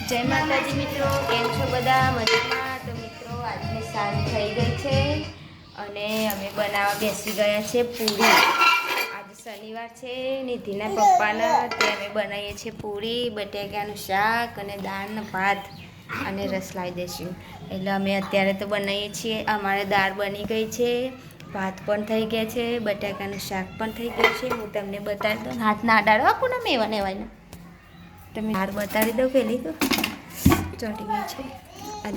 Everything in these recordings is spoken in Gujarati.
જય માતાજી મિત્રો, કેમ છો બધા? મજામાં? તો મિત્રો આજની સાંજ થઈ ગઈ છે અને અમે બનાવવા બેસી ગયા છે પૂરી. આજે શનિવાર છે, નિધિના પપ્પાના તે અમે બનાવીએ છીએ પૂરી, બટેકાનું શાક અને દાળ ભાત અને રસ લાવી દઈશું. એટલે અમે અત્યારે તો બનાવીએ છીએ. અમારે દાળ બની ગઈ છે, ભાત પણ થઈ ગયા છે, બટાકાનું શાક પણ થઈ ગયું છે. હું તમને બતાવી દઉં. હાથ ના અડાડો આપું ને મેવા નેવાયને. તમે દાળ બતાવી દઉં પેલી તો ચોટી ગઈ છે. આ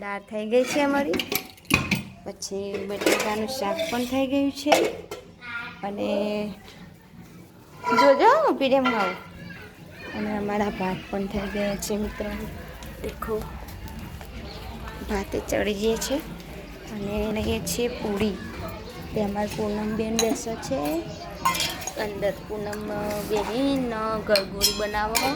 દાળ થઈ ગઈ છે અમારી. પછી બટાકાનું શાક પણ થઈ ગયું છે અને જોજો પીડીએમ આવું. અને અમારા ભાત પણ થઈ ગયા છે મિત્રો. દેખો ભાતે ચડી જાય છે અને લઈએ છીએ પૂરી. તે અમારે પૂનમબેન બેસે છે અંદર. પૂનમ બેન ગરગોળી બનાવો.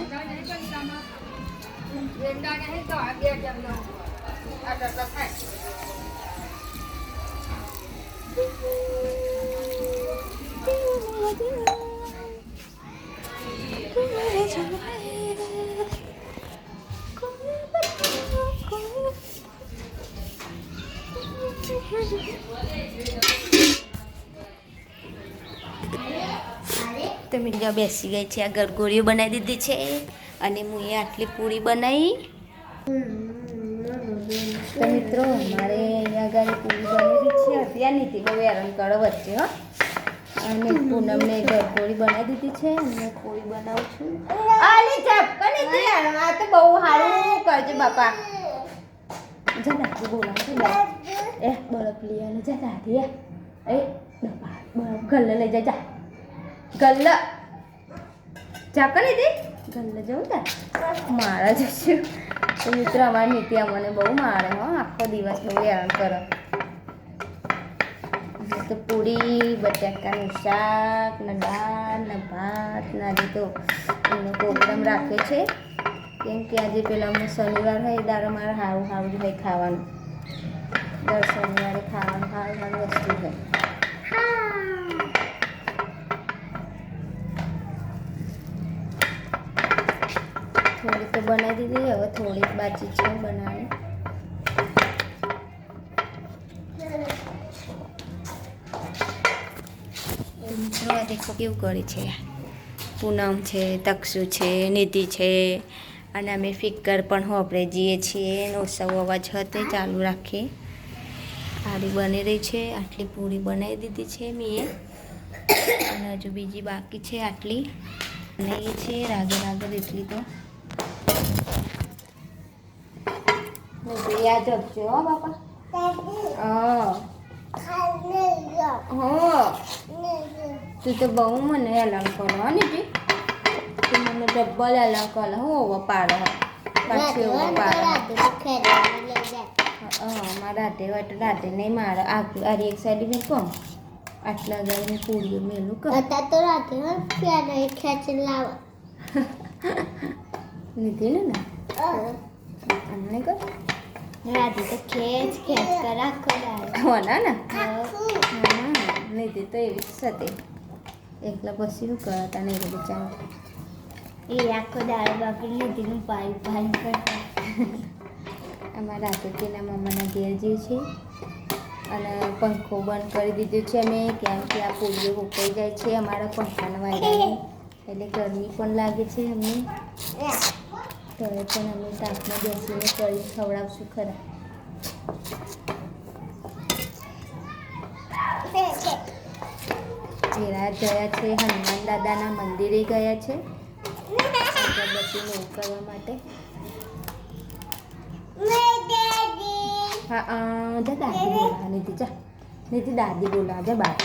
તો મીડિયા બેસી ગઈ છે. આ ગરગોળીઓ બનાવી દીધી છે અને હું એ આટલી પૂરી બનાવી. તો મિત્રો મારે અહીંયા આગળ પૂરી બનેલી છે. અત્યાર નથી બહુ હેરાન કરો વચ્ચે હો. અને પૂનમને ગરગોળી બનાવી દીધી છે અને પૂરી બનાવું છું. આલી ચપકા નથી આ તો બહુ સારું કરજો બાપા. જા દાદી બોલાવશે એ બરફ લઈ આલે. જા દાદી એ બરફ ગલ્લે લઈ જા. જા ગલ્લા ચાકર લીધી ગલ્લે જવું તાર મારા જશું. તો મિત્રો અમારી નીતિ અમને બહુ મારે હો. આખો દિવસ બહુ હેરાન કરે. તો પૂરી, બટાકાનું શાક ને દાળ ને ભાત ને આજે તો એનો પ્રોગ્રામ રાખ્યો છે. કેમ કે આજે પેલા અમે શનિવાર હોય દાડો મારે સારું સારું જ હોય ખાવાનું. દર શનિવારે ખાવાનું સારું સારું વસ્તુ હોય. થોડી તો બનાવી દીધી, હવે થોડી બાકી છે બનાવી. મિત્રો દેખો કેવું કરે છે. પૂનમ છે, તક્ષુ છે, નિધિ છે અને અમે ફિકર પણ હોપડે જઈએ છીએ. ઓછો અવાજ હતો ચાલુ રાખીએ. આડી બની રહી છે. આટલી પૂરી બનાવી દીધી છે મેં અને હજુ બીજી બાકી છે. આટલી બનાવીએ છીએ રાગે એટલી તો યાદ રાખજો હો બાપા. તું તો બહુ મને હેરાન કરો ને તું મને ડબ્બલ હેરાન કરે. હું પાડે પાછી એવું પાડે. મારા રાતે વાટ રાતે નહીં મારે આ એક સાઈડ મેં કહું આટલા ગાય મેં પૂરીઓ મેલું કહું તો રાતે ખેંચી લાવ નીધી ને અમને કહો રાતે તો ખેંચ કરા હોના ને નીધી તો એવી જ હતી. એકલા પછી શું કરતા નહીં બિચારા. એ આખો દાળ બાપી નીધીનું પાણી કરતા. અમારા રાતોતીના મામાના ઘેર જે છે અને પંખો બંધ કરી દીધો છે અમે. કેમ કે આ પૂરીઓ ઉકાઈ જાય છે અમારા પંખાના વાયરાની. એટલે ગરમી પણ લાગે છે અમને. તો પણ અમે તાપમાં બેસીને કરી ખવડાવશું ખરા. વિરાટ ગયા છે હનુમાન દાદાના મંદિરે ગયા છે અગરબત્તીને એવું કરવા માટે. જા દાદી બોલા નીતિ. જા નીતિ દાદી બોલા. જા બાર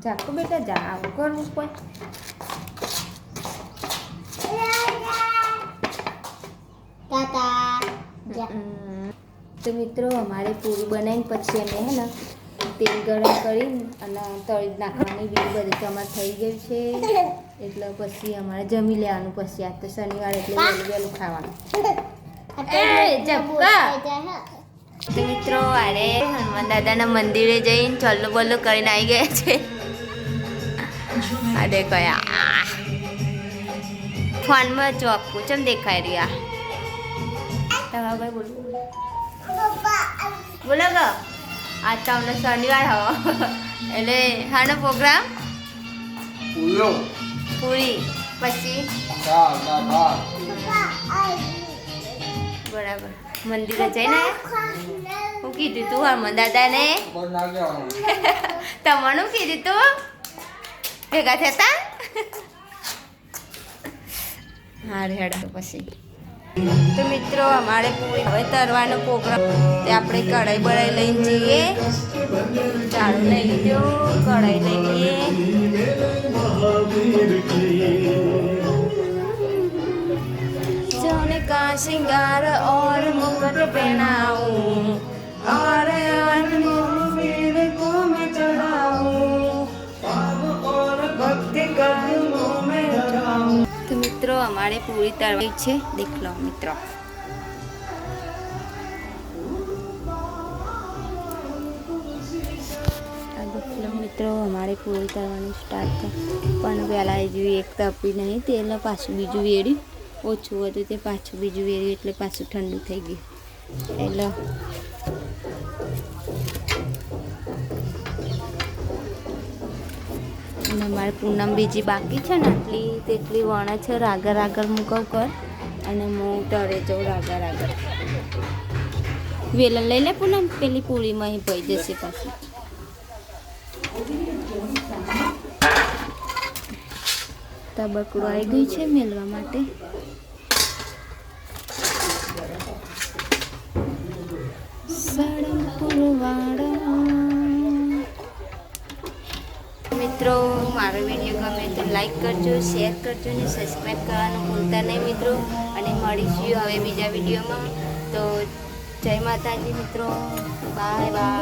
જાકો બેટા જા. આવું કરવું કોઈ. તો મિત્રો અમારે પૂરી બનાવીને પછી અમે હે ને તેલ ગરમ કરીને અને તળી નાખવાની બીજું બધું તો અમારે થઈ ગયું છે. એટલે પછી અમારે જમી લેવાનું. પછી આજ તો શનિવાર એટલે વહેલું ખાવાનું. તો મિત્રો આરે હનુમાન દાદાના મંદિરે જઈને ચલ્લો બલ્લો કરીને આવી ગયા છે. અરે કયા ફોનમાં ચોખ્ખું ચમ દેખાય રહ્યા તમારા ભાઈ બોલો બોલો ગો આજ તમને શનિવાર હો એટલે હાનો પ્રોગ્રામ પૂરી પછી બરાબર મંદિરે જઈને હું કીધું તું હરમન દાદાને તમને કીધું તું ભેગા થતા હારે હેડા પછી તો મિત્રો અમારે પૂરી હવે તરવાનો પ્રોગ્રામ તે આપણે કઢાઈ બળાઈ લઈને જઈએ ચાળું લઈ લીધો કઢાઈ લઈ લઈએ सोने का श्रृंगार और मुकुट पहनाऊं और मेरे को मैं चढ़ाऊं और भक्ति करूं मैं चढ़ाऊं तो મિત્રો અમારે પૂરી તળવી છે દેખ લો મિત્રો મિત્રો અમારે પૂરી તળવાનું સ્ટાર્ટ પણ પહેલાં હજુ એક તપી નહીં તેલ પાછું બીજું વેડ્યું ઓછું હતું તે પાછું બીજું વેર્યું એટલે પાછું ઠંડુ થઈ ગયું એટલે અને અમારે પૂનમ બીજી બાકી છે ને આટલી તેટલી વણે છે રાગર આગળ મૂકવ કર અને હું તળે જાઉં રાગર આગળ વેલણ લઈ લે પૂનમ પેલી પૂરીમાં અહીં પડી જશે પાછી તબકડું આવી ગયું છે મેળવા માટે મિત્રો મારો વિડીયો ગમે તો લાઈક કરજો શેર કરજો અને સબસ્ક્રાઈબ કરવાનું ભૂલતા નહીં મિત્રો અને મળીશું હવે બીજા વિડીયોમાં તો જય માતાજી મિત્રો બાય બાય